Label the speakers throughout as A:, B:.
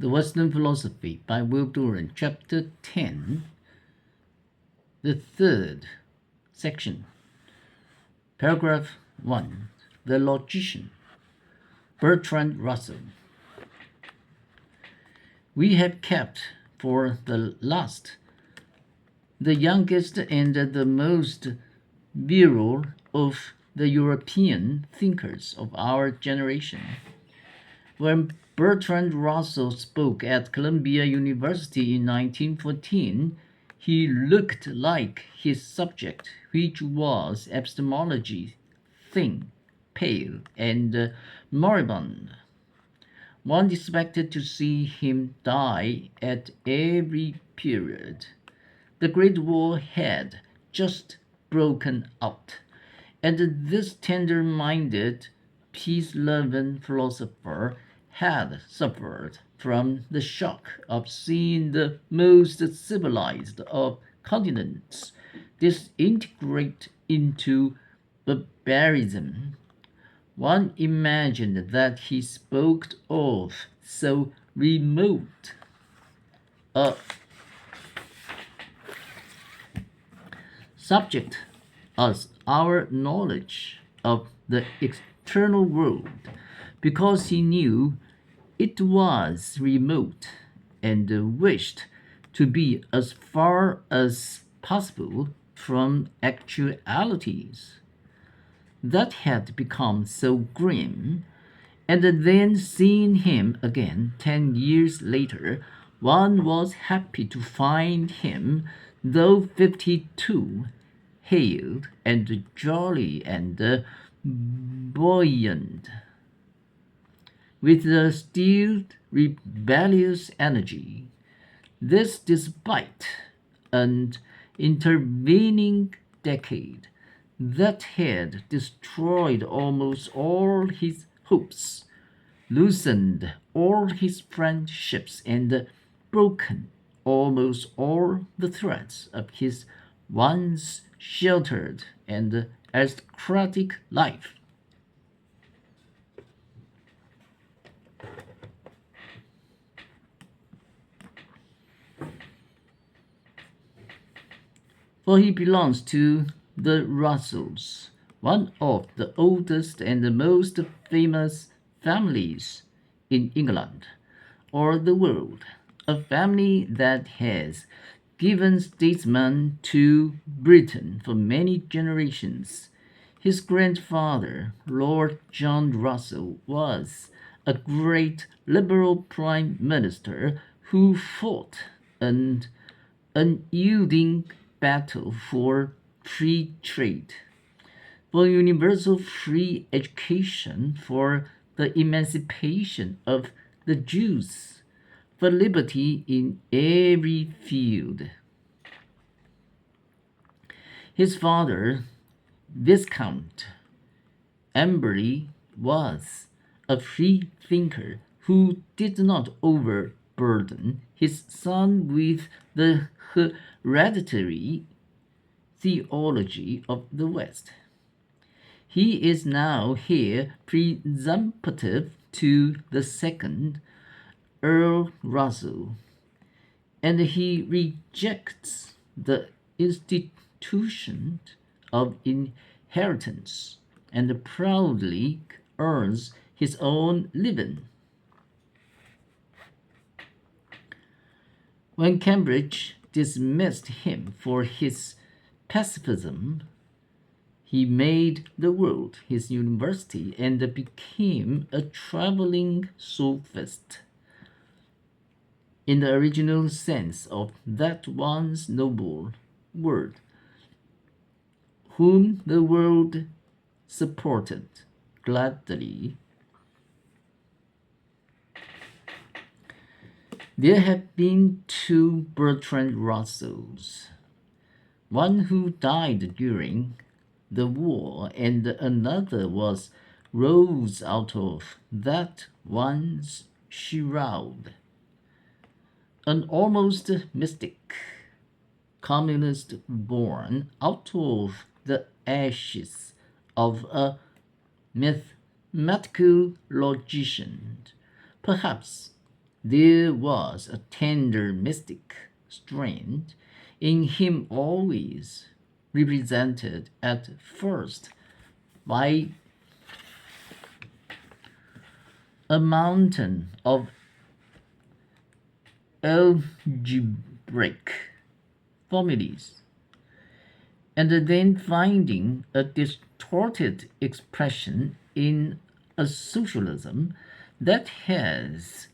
A: The Western Philosophy by Durant, Chapter 10, the third section. Paragraph 1. The Logician. Bertrand Russell. We have kept for the last the youngest and the most virile of the European thinkers of our generation. When Bertrand Russell spoke at Columbia University in 1914, he looked like his subject, which was epistemology, thin, pale, and moribund. One expected to see him die at every period. The Great War had just broken out, and this tender-minded, peace-loving philosopher had suffered from the shock of seeing the most civilized of continents disintegrate into barbarism. One imagined that he spoke of so remote a subject as our knowledge of the external world, because he knew it was remote and wished to be as far as possible from actualities. That had become so grim, and then seeing him again 10 years later, one was happy to find him, though 52, hale and jolly and buoyant, with a still rebellious energy. This despite an intervening decade that had destroyed almost all his hopes, loosened all his friendships, and broken almost all the threads of his once sheltered and aristocratic life. For he belongs to the Russels, one of the oldest and the most famous families in England or the world, a family that has given statesmen to Britain for many generations. His grandfather, Lord John Russell, was a great Liberal Prime Minister who fought an unyielding battle for free trade, for universal free education, for the emancipation of the Jews, for liberty in every field. His father, Viscount Amberley, was a free thinker who did not overburden his son with the hereditary theology of the West. He is now here presumptive to the second Earl Russell, and he rejects the institution of inheritance and proudly earns his own living. When Cambridge dismissed him for his pacifism, he made the world his university and became a traveling sophist, in the original sense of that once noble word, whom the world supported gladly. There have been two Bertrand Russells, one who died during the war, and another rose out of that one's shroud. An almost mystic communist born out of the ashes of a mathematical logician, perhaps There was a tender mystic strength in him, always represented at first by a mountain of algebraic formulas, and then finding a distorted expression in a socialism that has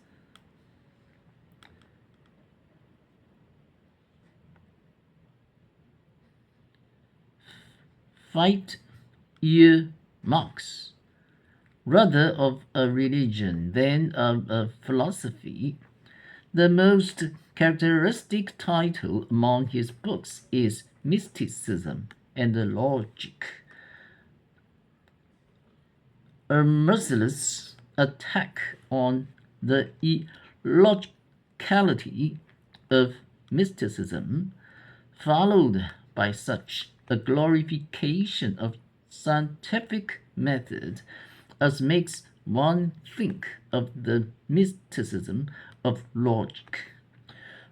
A: five year marks, rather of a religion than of a philosophy. The most characteristic title among his books is Mysticism and Logic, a merciless attack on the illogicality of mysticism, followed by such a glorification of scientific method as makes one think of the mysticism of logic.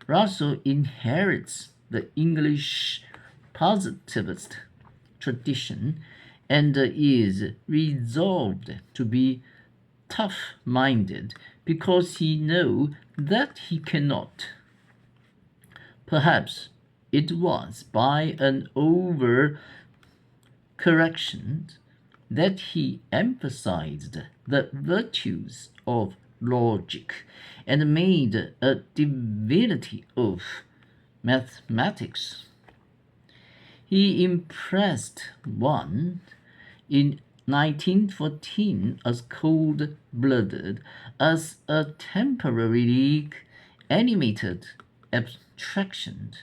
A: Russell inherits the English positivist tradition and is resolved to be tough-minded because he knows that he cannot. Perhaps it was by an over-correction that he emphasized the virtues of logic and made a divinity of mathematics. He impressed one in 1914 as cold-blooded as a temporarily animated abstraction,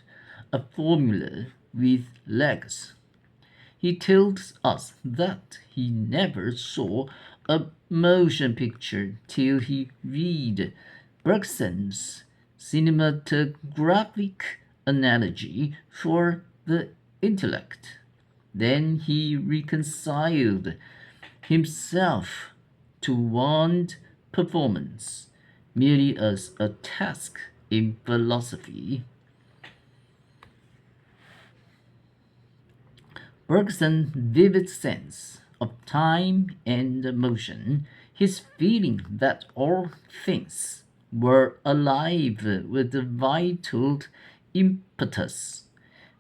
A: a formula with legs. He tells us that he never saw a motion picture till he read Bergson's cinematographic analogy for the intellect. Then he reconciled himself to want performance merely as a task in philosophy. Bergson's vivid sense of time and motion, his feeling that all things were alive with a vital impetus,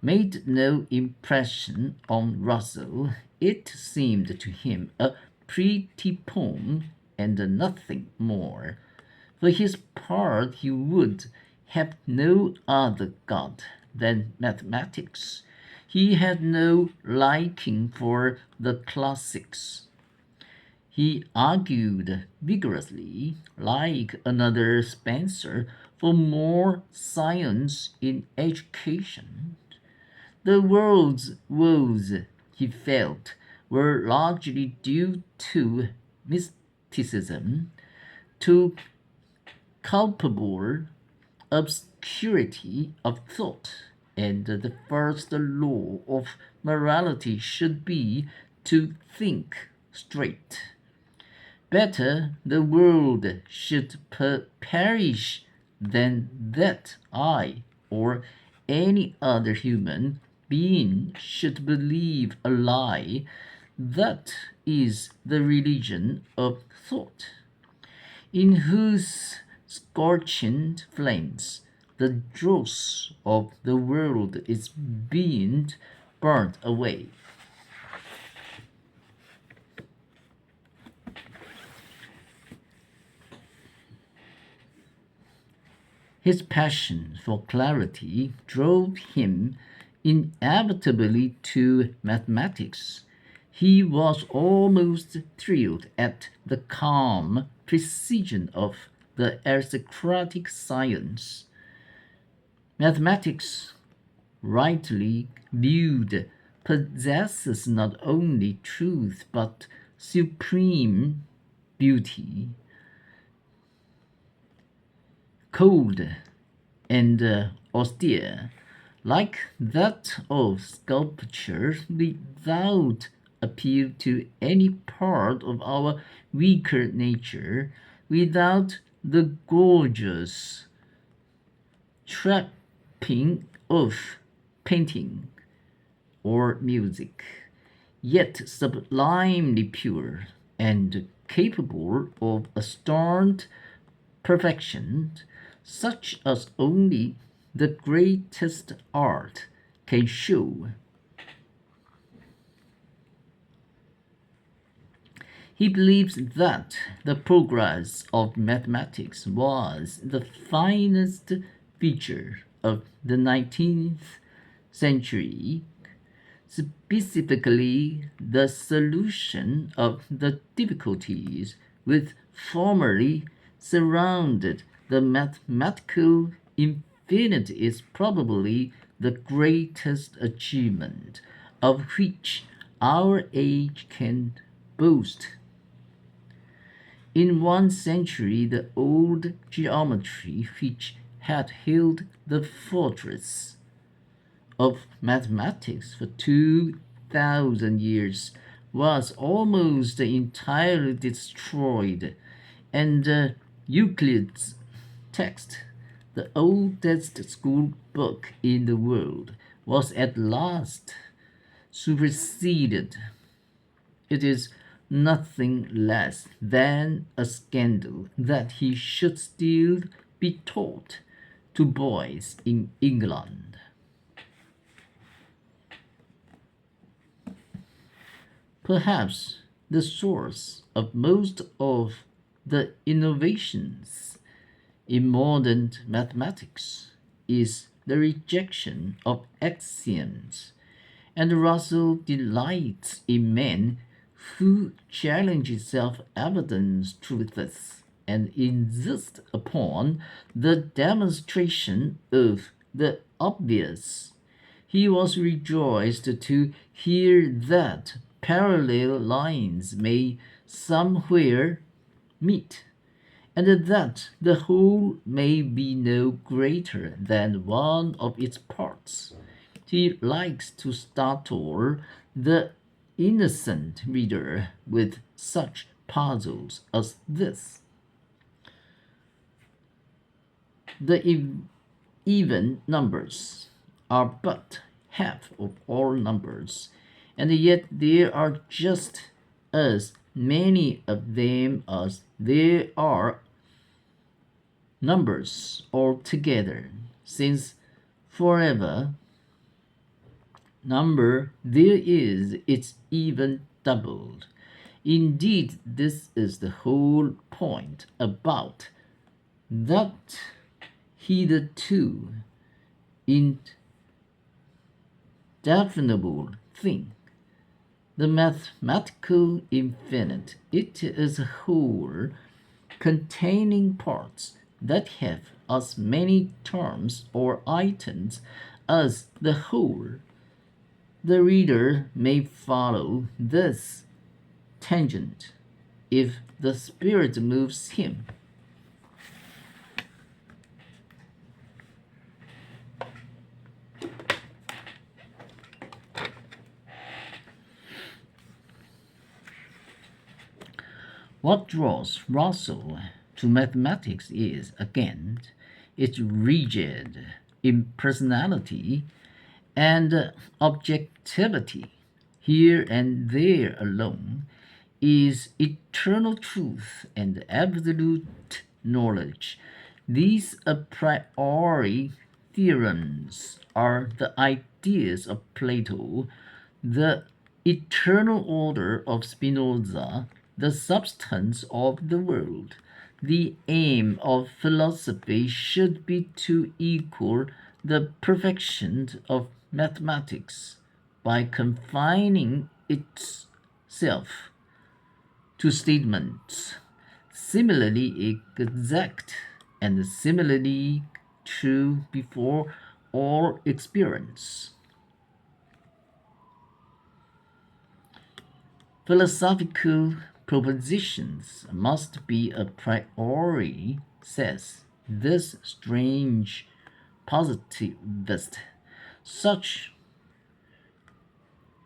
A: made no impression on Russell. It seemed to him a pretty poem and nothing more. For his part, he would have no other god than mathematics. He had no liking for the classics. He argued vigorously, like another Spencer, for more science in education. The world's woes, he felt, were largely due to mysticism, to culpable obscurity of thought, and the first law of morality should be to think straight. Better the world should perish than that I or any other human being should believe a lie. That is the religion of thought, in whose scorching flames the dross of the world is being burnt away. His passion for clarity drove him inevitably to mathematics. He was almost thrilled at the calm precision of the aristocratic science. Mathematics, rightly viewed, possesses not only truth but supreme beauty. Cold and austere, like that of sculpture, without appeal to any part of our weaker nature, without the gorgeous trapping of painting or music, yet sublimely pure and capable of a stern perfection such as only the greatest art can show. He believes that the progress of mathematics was the finest feature of the 19th century, specifically the solution of the difficulties which formerly surrounded the mathematical infinite is probably the greatest achievement of which our age can boast. In one century, the old geometry which had held the fortress of mathematics for 2,000 years was almost entirely destroyed, and Euclid's text, the oldest school book in the world, was at last superseded. It is nothing less than a scandal that he should still be taught to boys in England. Perhaps the source of most of the innovations in modern mathematics is the rejection of axioms, and Russell delights in men who challenge self-evident truths and insist upon the demonstration of the obvious. He was rejoiced to hear that parallel lines may somewhere meet, and that the whole may be no greater than one of its parts. He likes to startle the innocent reader with such puzzles as this. The even numbers are but half of all numbers, and yet there are just as many of them as there are numbers altogether, since forever number there is it's even doubled. Indeed, this is the whole point about that hitherto indefinable thing, the mathematical infinite. It is a whole containing parts that have as many terms or items as the whole. The reader may follow this tangent if the spirit moves him. What draws Russell to mathematics is, again, its rigid impersonality and objectivity. Here and there alone is eternal truth and absolute knowledge. These a priori theorems are the ideas of Plato, the eternal order of Spinoza, the substance of the world. The aim of philosophy should be to equal the perfection of mathematics by confining itself to statements similarly exact and similarly true before all experience. Philosophical propositions must be a priori, says this strange positivist. Such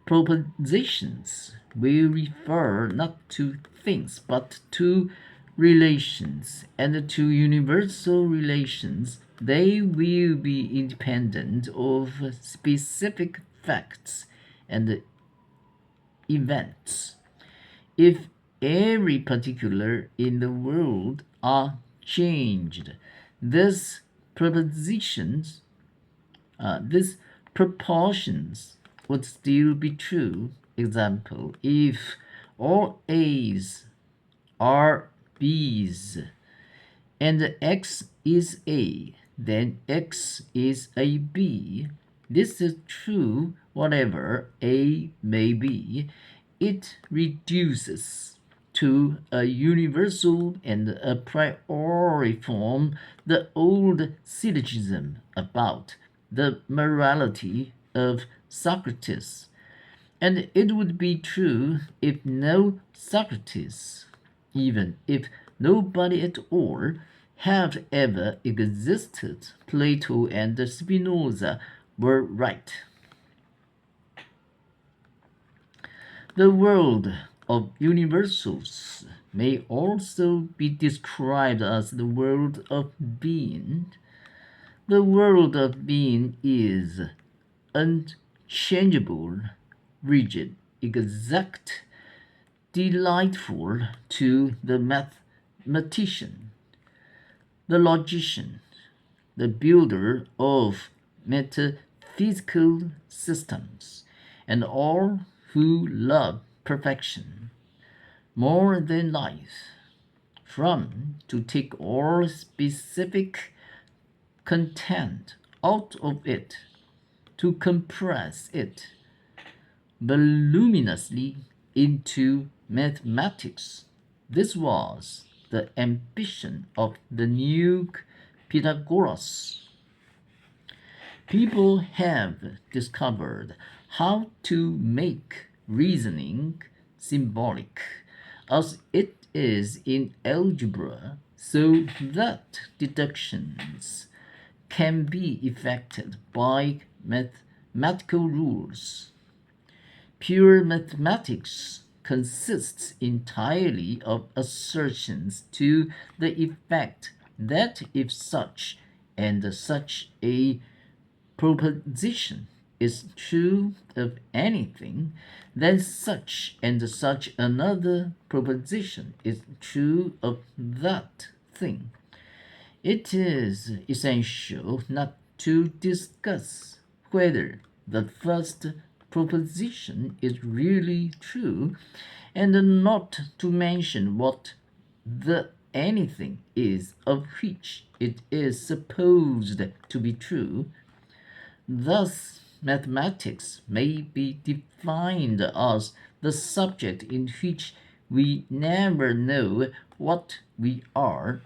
A: propositions will refer not to things but to relations and to universal relations, they will be independent of specific facts and events. If every particular in the world are changed, this propositions, these proportions would still be true. Example, if all A's are B's and X is A, then X is a B. This is true whatever A may be. It reduces to a universal and a priori form the old syllogism about the morality of Socrates. And it would be true if no Socrates, even if nobody at all, had ever existed. Plato and Spinoza were right. The world of universals may also be described as the world of being. The world of being is unchangeable, rigid, exact, delightful to the mathematician, the logician, the builder of metaphysical systems, and all who love perfection more than life. From to take all specific content out of it, to compress it voluminously into mathematics. This was the ambition of the new Pythagoras. People have discovered how to make reasoning symbolic, as it is in algebra, so that deductions can be effected by mathematical rules. Pure mathematics consists entirely of assertions to the effect that if such and such a proposition is true of anything, then such and such another proposition is true of that thing. It is essential not to discuss whether the first proposition is really true, and not to mention what the anything is of which it is supposed to be true. Thus, mathematics may be defined as the subject in which we never know what we are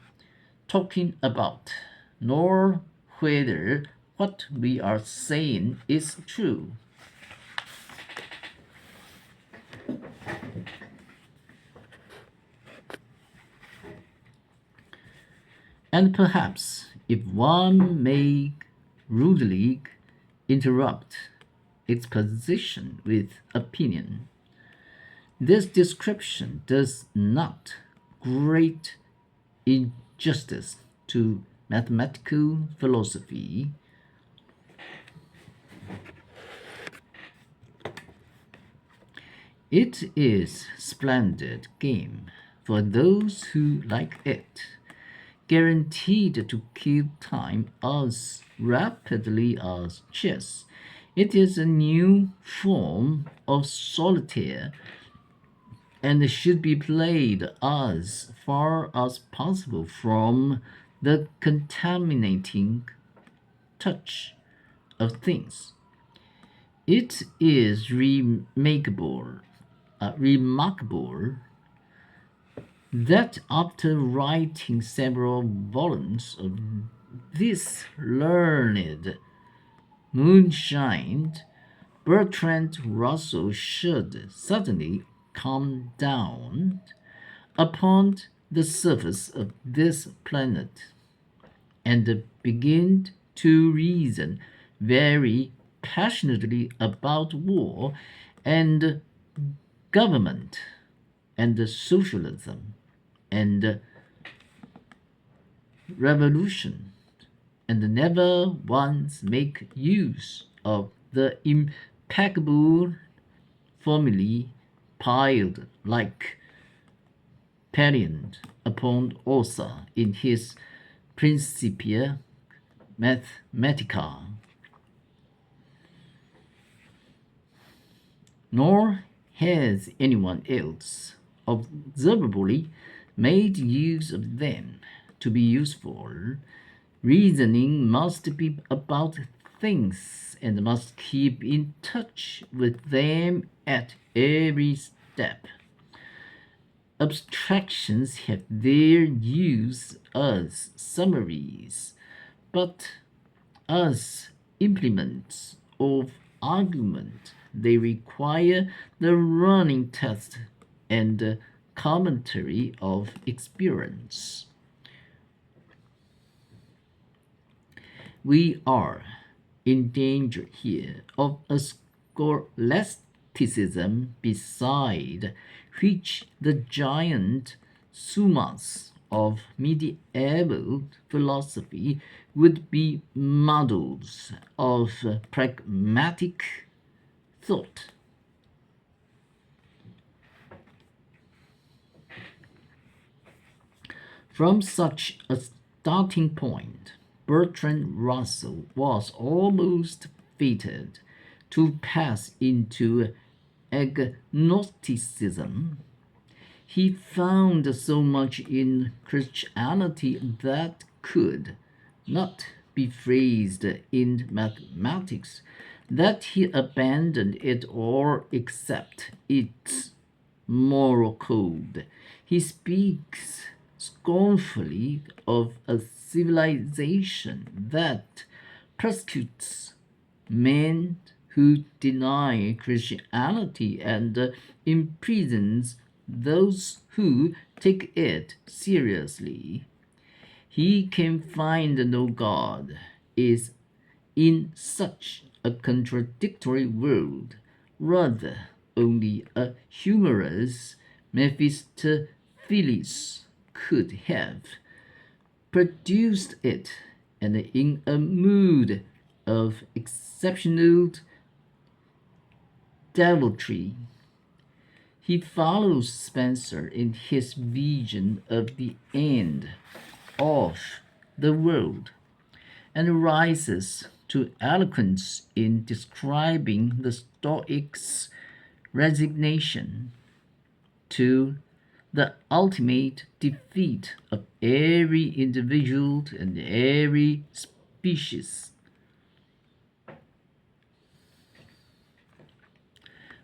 A: talking about, nor whether what we are saying is true. And perhaps, if one may rudely interrupt exposition with opinion, this description does not great injustice to mathematical philosophy. It is splendid game for those who like it, guaranteed to kill time as rapidly as chess. It is a new form of solitaire and should be played as far as possible from the contaminating touch of things. It is remarkable that after writing several volumes of this learned moonshine, Bertrand Russell should suddenly come down upon the surface of this planet and begin to reason very passionately about war and government and socialism and revolution, and never once make use of the impeccable formulae piled like Beryrand upon Ossa in his Principia Mathematica. Nor has anyone else observably made use of them to be useful. Reasoning must be about things and must keep in touch with them at every step. Abstractions have their use as summaries, but as implements of argument, they require the running test and the commentary of experience. We are in danger here of a scholasticism beside which the giant summas of medieval philosophy would be models of pragmatic thought. From such a starting point, Bertrand Russell was almost fated to pass into agnosticism. He found so much in Christianity that could not be phrased in mathematics that he abandoned it all except its moral code. He speaks scornfully of a civilization that persecutes men who deny Christianity and imprisons those who take it seriously. He can find no God is in such a contradictory world, rather only a humorous Mephistopheles could have produced it, and in a mood of exceptional deviltry. He follows Spencer in his vision of the end of the world and rises to eloquence in describing the Stoics' resignation to the ultimate defeat of every individual and every species.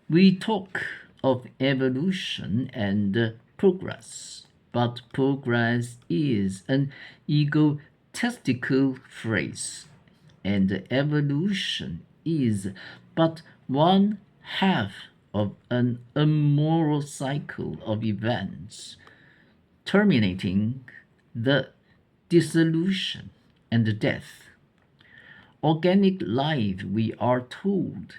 A: We talk of evolution and progress, but progress is an egotistical phrase, and evolution is but one half of an immoral cycle of events, terminating the dissolution and the death. Organic life, we are told,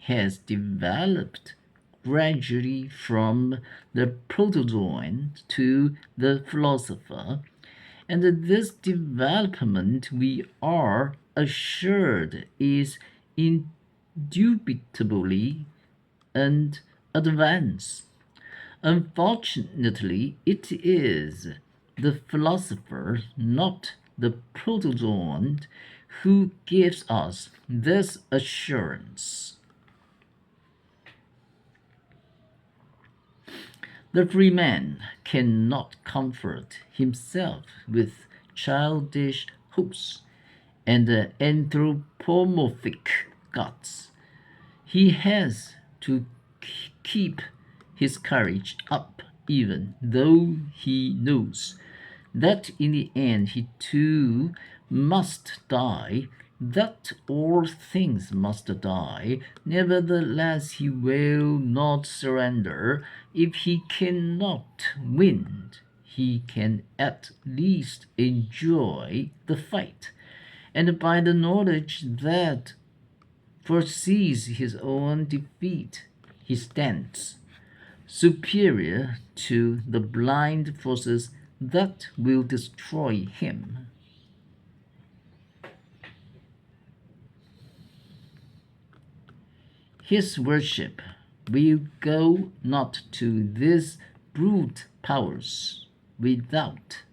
A: has developed gradually from the protozoan to the philosopher, and this development, we are assured, is indubitably an advance. Unfortunately, it is the philosopher, not the protozoan, who gives us this assurance. The free man cannot comfort himself with childish hopes and anthropomorphic gods. He has to keep his courage up, even though he knows that in the end he too must die, that all things must die. Nevertheless, he will not surrender. If he cannot win, he can at least enjoy the fight, and by the knowledge that foresees his own defeat, he stands superior to the blind forces that will destroy him. His worship will go not to these brute powers without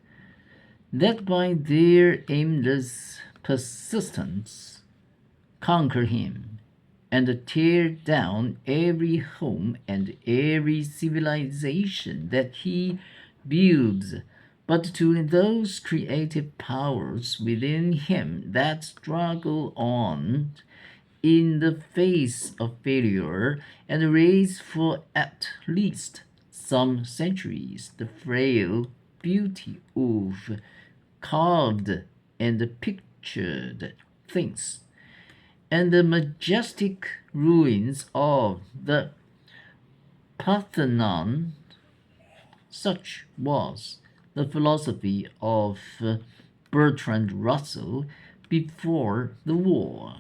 A: that by their aimless persistence conquer him and tear down every home and every civilization that he builds, but to those creative powers within him that struggle on in the face of failure and raise for at least some centuries the frail beauty of carved and pictured things and the majestic ruins of the Parthenon. Such was the philosophy of Bertrand Russell before the war.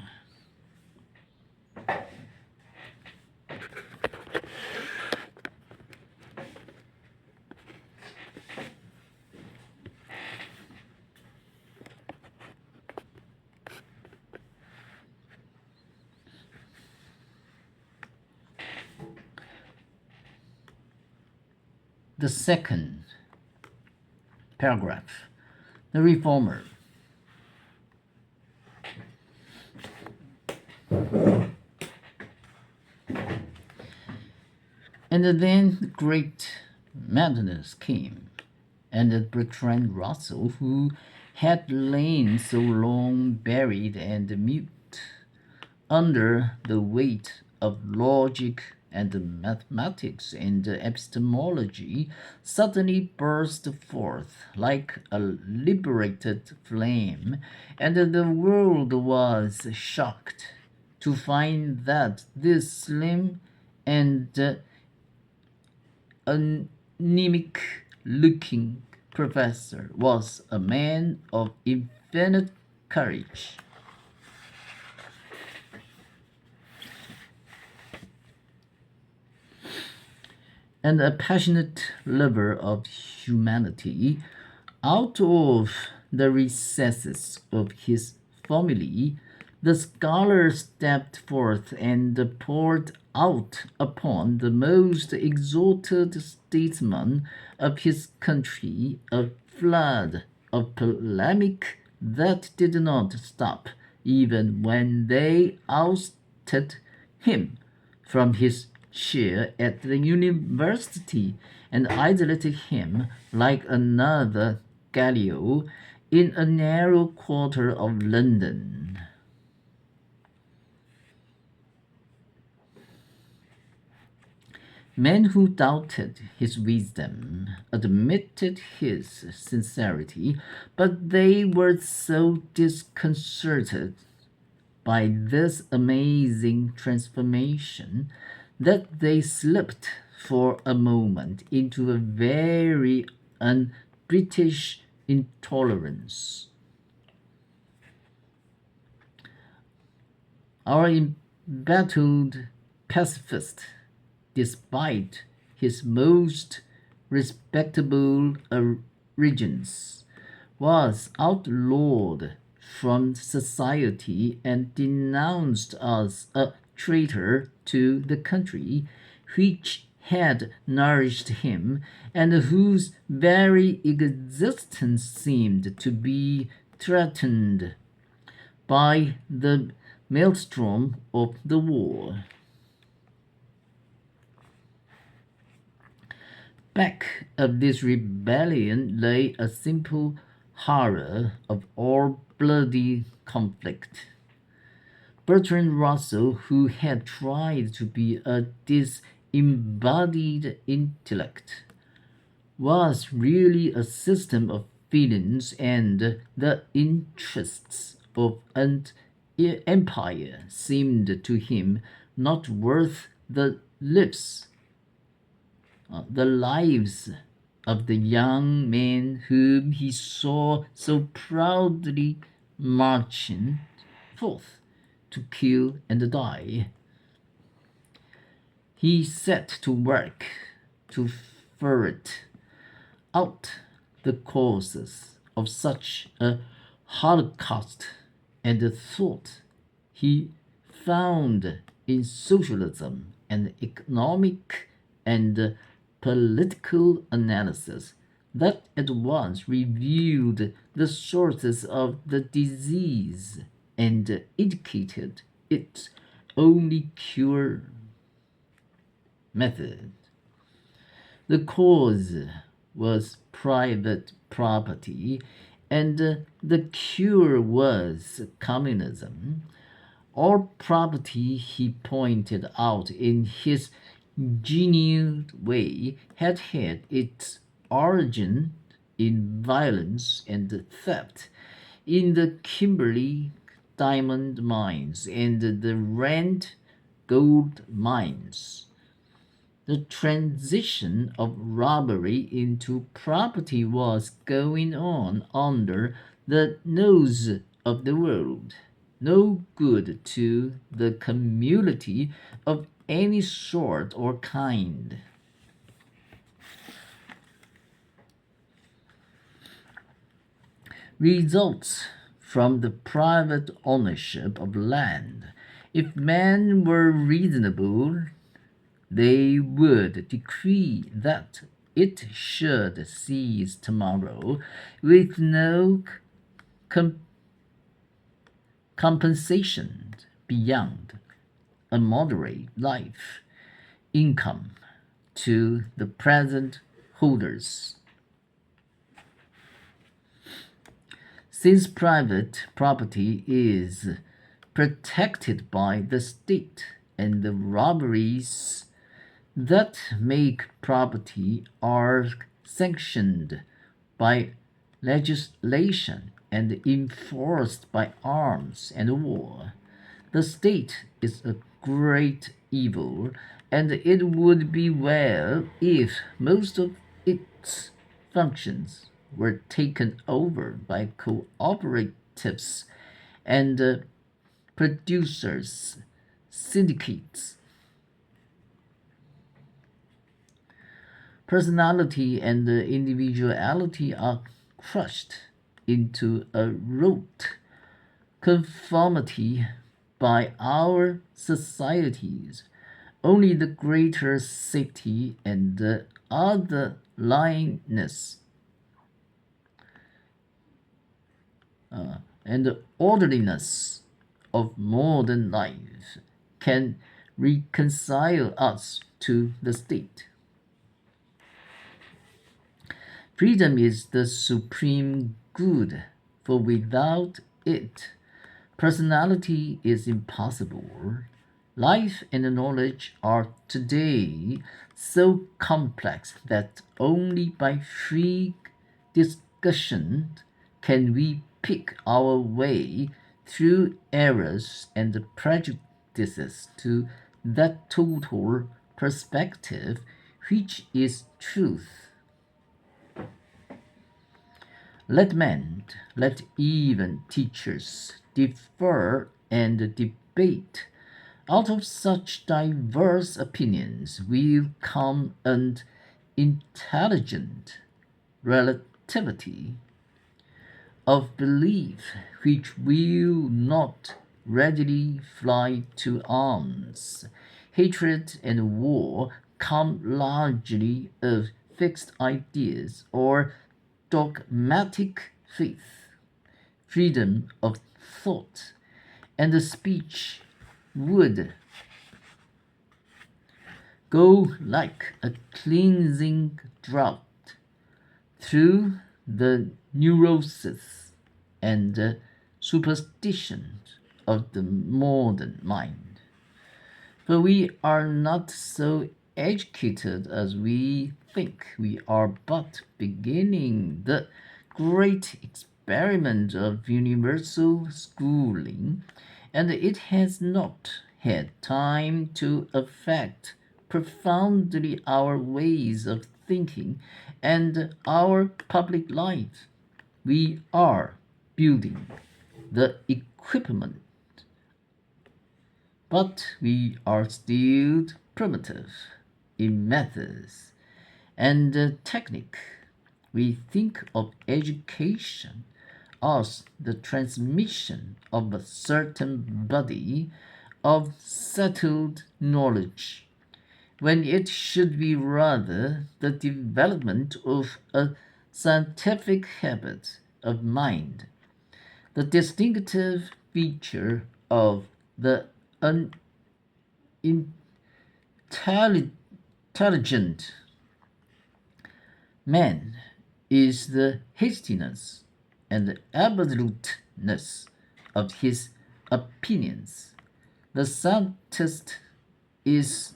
A: The second paragraph, the reformer. And then great madness came, and Bertrand Russell, who had lain so long buried and mute under the weight of logic and mathematics and epistemology, suddenly burst forth like a liberated flame, and the world was shocked to find that this slim and anemic looking professor was a man of infinite courage. And a passionate lover of humanity. Out of the recesses of his family, the scholar stepped forth and poured out upon the most exalted statesman of his country a flood of polemic that did not stop even when they ousted him from his chair at the university and isolated him like another Gallio in a narrow quarter of London. Men who doubted his wisdom admitted his sincerity, but they were so disconcerted by this amazing transformation that they slipped for a moment into a very un-British intolerance. Our embattled pacifist, despite his most respectable origins, was outlawed from society and denounced as a traitor to the country which had nourished him and whose very existence seemed to be threatened by the maelstrom of the war. Back of this rebellion lay a simple horror of all bloody conflict. Bertrand Russell, who had tried to be a disembodied intellect, was really a system of feelings, and the interests of an empire seemed to him not worth the lives of the young men whom he saw so proudly marching forth to kill and die. He set to work to ferret out the causes of such a holocaust and the thought he found in socialism and economic and political analysis that at once revealed the sources of the disease and indicated its only cure method. The cause was private property, and the cure was communism. All property, he pointed out in his genial way, had its origin in violence and theft, in the Kimberley diamond mines and the Rand gold mines. The transition of robbery into property was going on under the nose of the world. No good to the community of any sort or kind. Results from the private ownership of land. If men were reasonable, they would decree that it should cease tomorrow with no com- compensation beyond a moderate life income to the present holders. Since private property is protected by the state and the robberies that make property are sanctioned by legislation and enforced by arms and war. The state is a great evil, and it would be well if most of its functions were taken over by cooperatives and producers' syndicates. Personality and individuality are crushed into a rote conformity by our societies. Only the greater safety and the orderliness and the orderliness of modern life can reconcile us to the state. Freedom is the supreme good, for without it, personality is impossible. Life and knowledge are today so complex that only by free discussion can we pick our way through errors and prejudices to that total perspective which is truth. Let men, let even teachers differ and debate. Out of such diverse opinions will come an intelligent relativity of belief which will not readily fly to arms. Hatred and war come largely of fixed ideas or dogmatic faith. Freedom of thought and the speech would go like a cleansing draught through the neurosis and superstition of the modern mind. For we are not so educated as we think. We are but beginning the great experiment of universal schooling, and it has not had time to affect profoundly our ways of thinking and our public life. We are building the equipment, but we are still primitive in methods and technique. we think of education as the transmission of a certain body of settled knowledge, when it should be rather the development of a scientific habit of mind, the distinctive feature of the intelligent man is the hastiness and the absoluteness of his opinions. The scientist is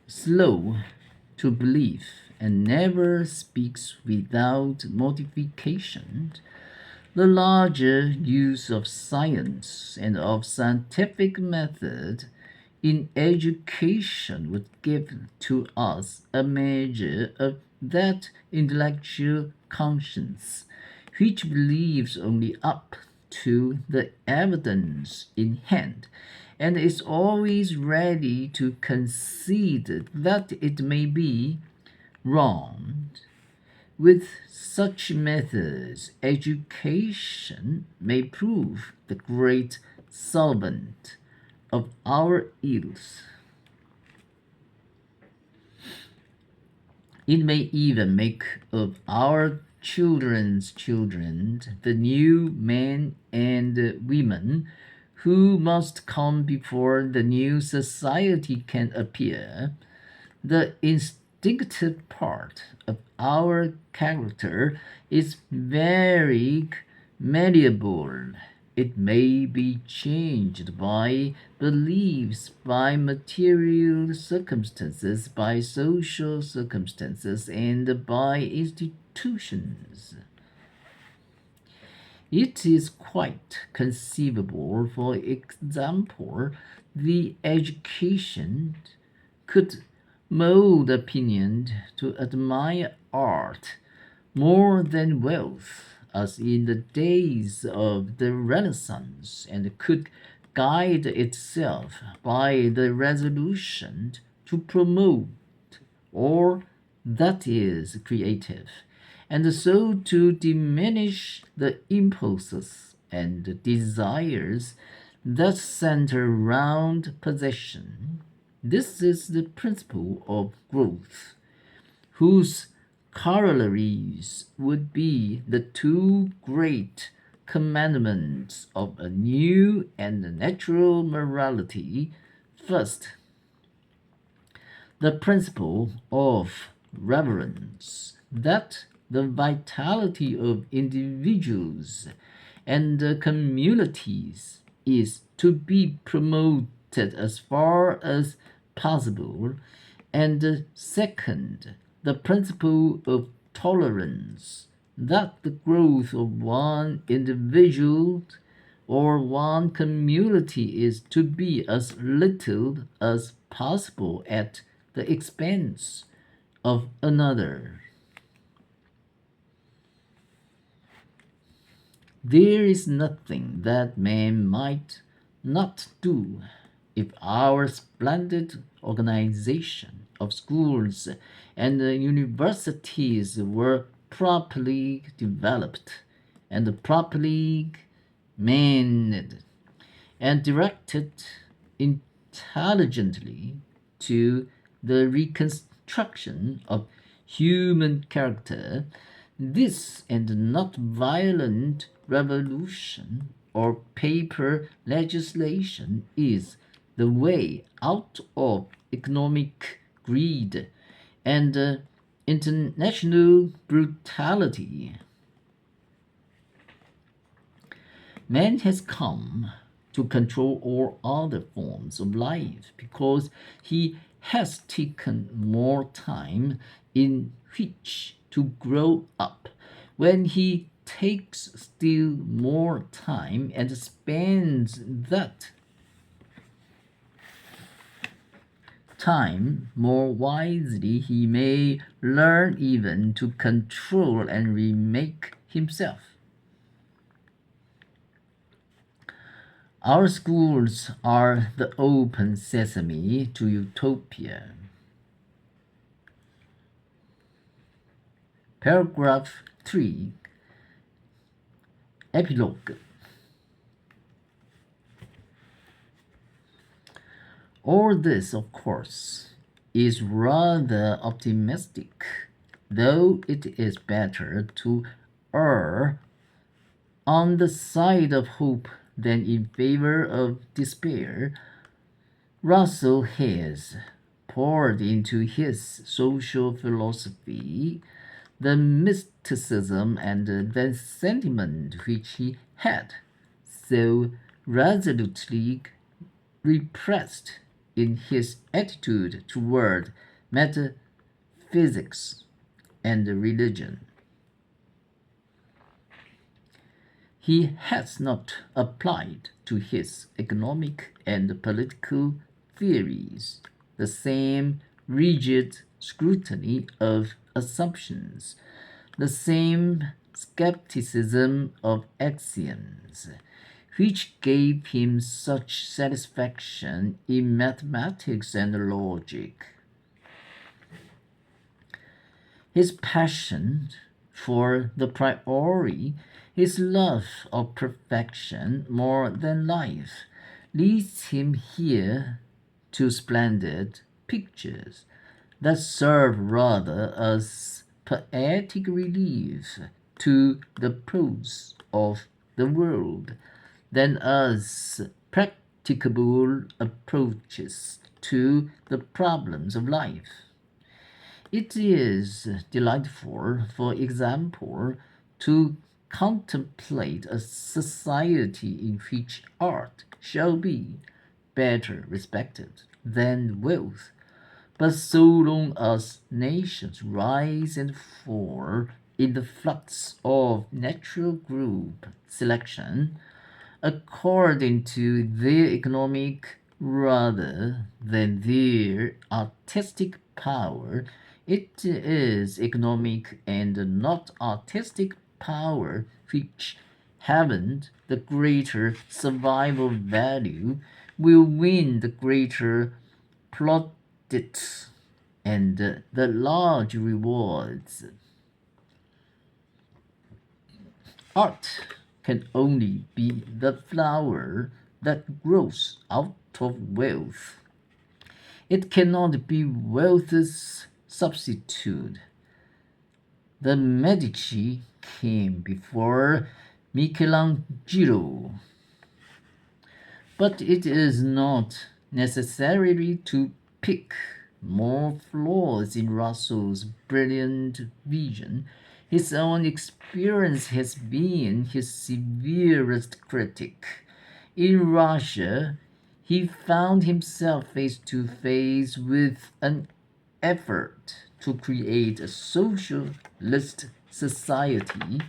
A: slow to believe and never speaks without modification. The larger use of science and of scientific method in education would give to us a measure of that intellectual conscience which believes only up to the evidence in hand, and is always ready to concede that it may be wrong. With such methods, education may prove the great solvent of our ills. It may even make of our children's children the new men and women who must come before the new society can appear. The instinctive part of our character is very malleable. It may be changed by beliefs, by material circumstances, by social circumstances, and by institutions. It is quite conceivable, for example, the education could mold opinion to admire art more than wealth, as in the days of the Renaissance, and could guide itself by the resolution to promote all that is creative, and so to diminish the impulses and desires that center round possession. This is the principle of growth, whose corollaries would be the two great commandments of a new and natural morality. First, the principle of reverence, that the vitality of individuals and communities is to be promoted as far as possible, and second, the principle of tolerance, that the growth of one individual or one community is to be as little as possible at the expense of another. There is nothing that man might not do if our splendid organization of schools and universities were properly developed and properly manned and directed intelligently to the reconstruction of human character. This, and not violent revolution or paper legislation, is the way out of economic greed and international brutality. Man has come to control all other forms of life because he has taken more time in which to grow up. When he takes still more time and spends that time more wisely, he may learn even to control and remake himself. Our schools are the open sesame to utopia. Paragraph 3. Epilogue. All this, of course, is rather optimistic, though it is better to err on the side of hope than in favor of despair. Russell has poured into his social philosophy the mysticism and the sentiment which he had so resolutely repressed in his attitude toward metaphysics and religion. He has not applied to his economic and political theories the same rigid scrutiny of assumptions, the same skepticism of axioms, which gave him such satisfaction in mathematics and logic. His passion for the priori, his love of perfection more than life, leads him here to splendid pictures that serve rather as poetic relief to the prose of the world than as practicable approaches to the problems of life. It is delightful, for example, to contemplate a society in which art shall be better respected than wealth. But so long as nations rise and fall in the flux of natural group selection, according to their economic rather than their artistic power, it is economic and not artistic power which, having the greater survival value, will win the greater plaudits and the large rewards. Art can only be the flower that grows out of wealth. It cannot be wealth's substitute. The Medici came before Michelangelo, but it is not necessary to pick more flaws in Russel's brilliant vision. His own experience has been his severest critic. In Russia, he found himself face to face with an effort to create a socialist society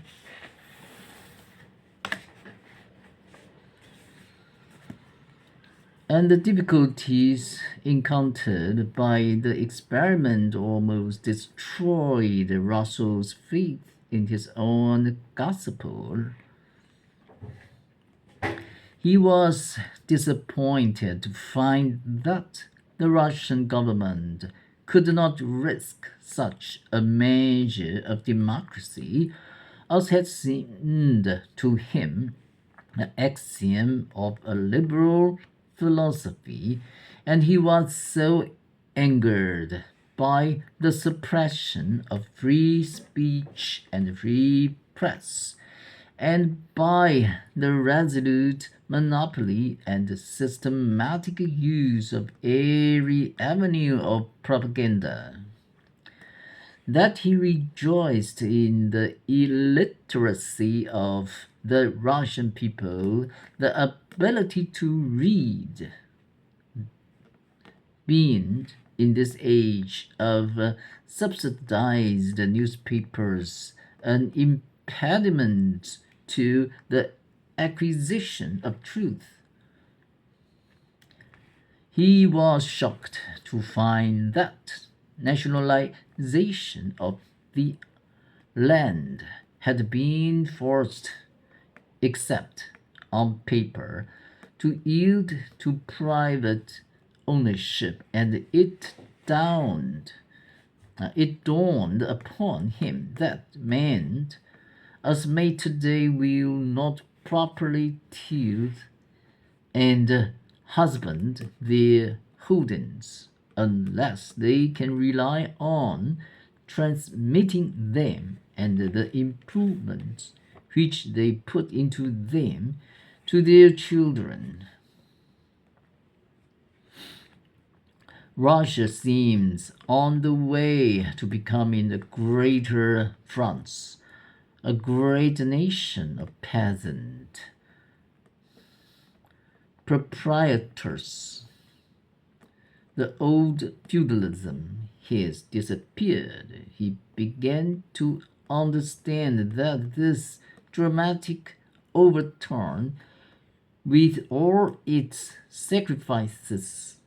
A: and the difficulties encountered by the experiment almost destroyed Russell's faith in his own gospel. He was disappointed to find that the Russian government could not risk such a measure of democracy as had seemed to him the axiom of a liberal philosophy, and he was so angered by the suppression of free speech and free press, and by the resolute monopoly and systematic use of every avenue of propaganda, that he rejoiced in the illiteracy of the Russian people, the ability to read, being in this age of subsidized newspapers an impediment to the acquisition of truth. He was shocked to find that nationalization of the land had been forced, except on paper, to yield to private ownership, and it dawned upon him that men as made today will not properly till and husband their holdings unless they can rely on transmitting them and the improvements which they put into them to their children. Russia seems on the way to becoming the greater France, a great nation of peasant proprietors. The old feudalism has disappeared. He began to understand that this dramatic overturn, with all its sacrifices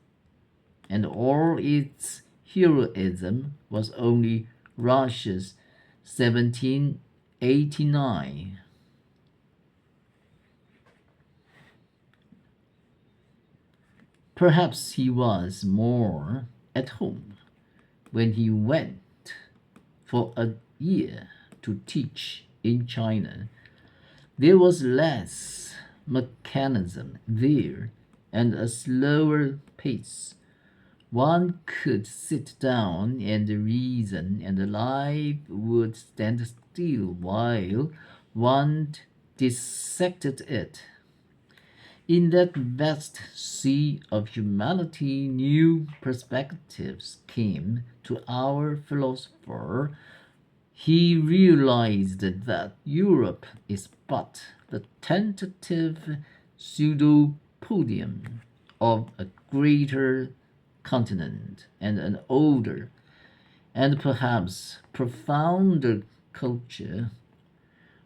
A: and all its heroism, was only Russia's 1789. Perhaps he was more at home when he went for a year to teach in China. There was less mechanism there and a slower pace. One could sit down and reason, and life would stand still while one dissected it. In that vast sea of humanity, new perspectives came to our philosopher. He realized that Europe is but the tentative pseudopodium of a greater continent and an older and perhaps profounder culture.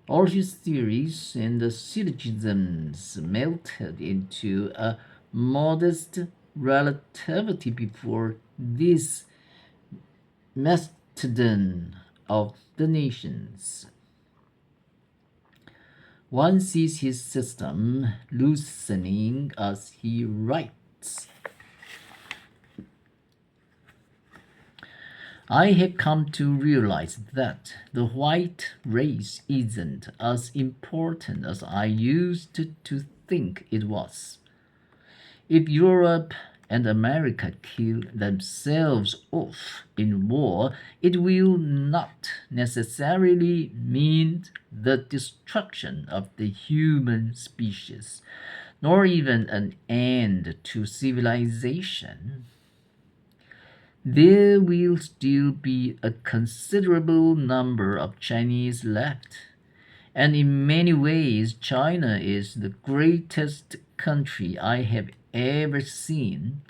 A: All his theories and syllogisms melted into a modest relativity before this mastodon of the nations. One sees his system loosening as he writes. I have come to realize that the white race isn't as important as I used to think it was. If Europe and America kill themselves off in war, it will not necessarily mean the destruction of the human species, nor even an end to civilization. There will still be a considerable number of Chinese left, and in many ways China is the greatest country I have ever seen.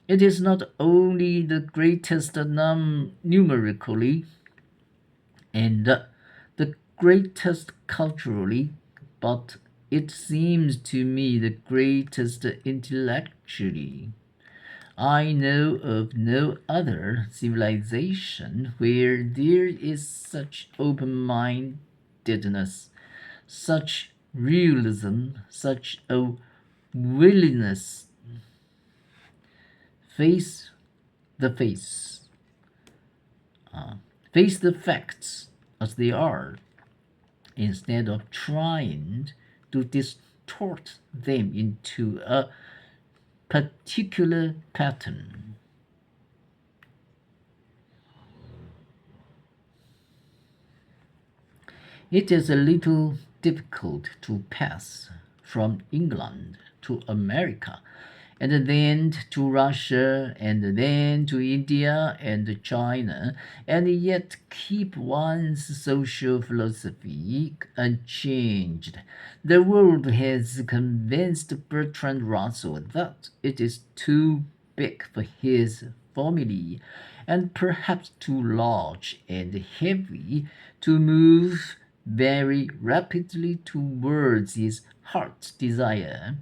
A: It is not only the greatest numerically and the greatest culturally, but it seems to me the greatest intellectually. I know of no other civilization where there is such open mindedness, such realism, such a willingness face the face, face the facts as they are, instead of trying to distort them into a particular pattern. It is a little difficult to pass from England to America, and then to Russia, and then to India and China, and yet keep one's social philosophy unchanged. The world has convinced Bertrand Russell that it is too big for his family, and perhaps too large and heavy to move very rapidly towards his heart's desire.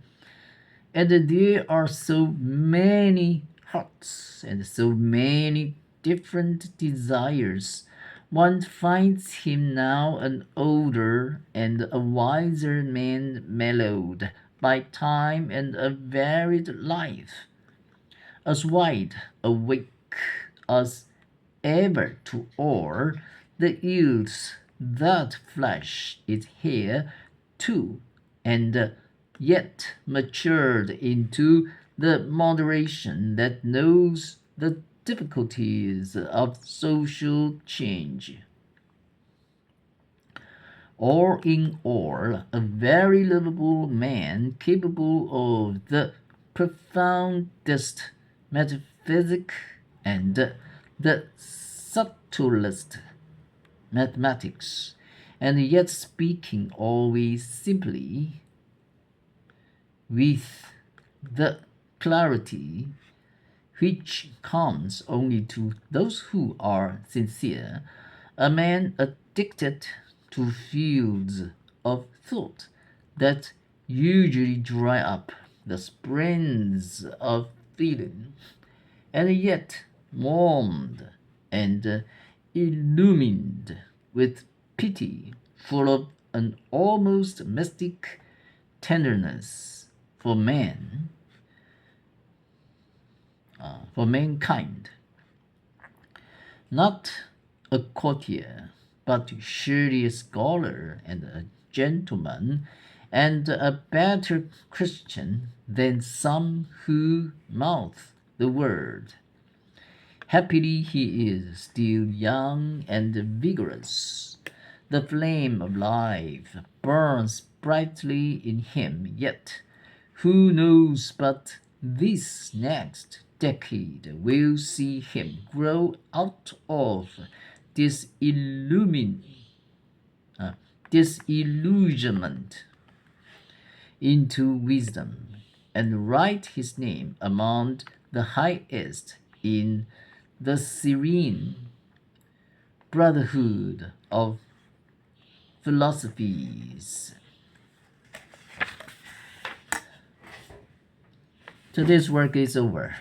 A: And there are so many hearts and so many different desires. One finds him now an older and a wiser man, mellowed by time and a varied life, as wide awake as ever to all the ills that flesh is here too, and yet matured into the moderation that knows the difficulties of social change. All in all, a very lovable man, capable of the profoundest metaphysic and the subtlest mathematics, and yet speaking always simply, with the clarity which comes only to those who are sincere, a man addicted to fields of thought that usually dry up the springs of feeling, and yet warmed and illumined with pity, full of an almost mystic tenderness for man, for mankind. Not a courtier, but surely a scholar and a gentleman, and a better Christian than some who mouth the word. Happily he is still young and vigorous. The flame of life burns brightly in him, yet who knows but this next decade will see him grow out of this disillusionment into wisdom, and write his name among the highest in the serene brotherhood of philosophies. Today's work is over.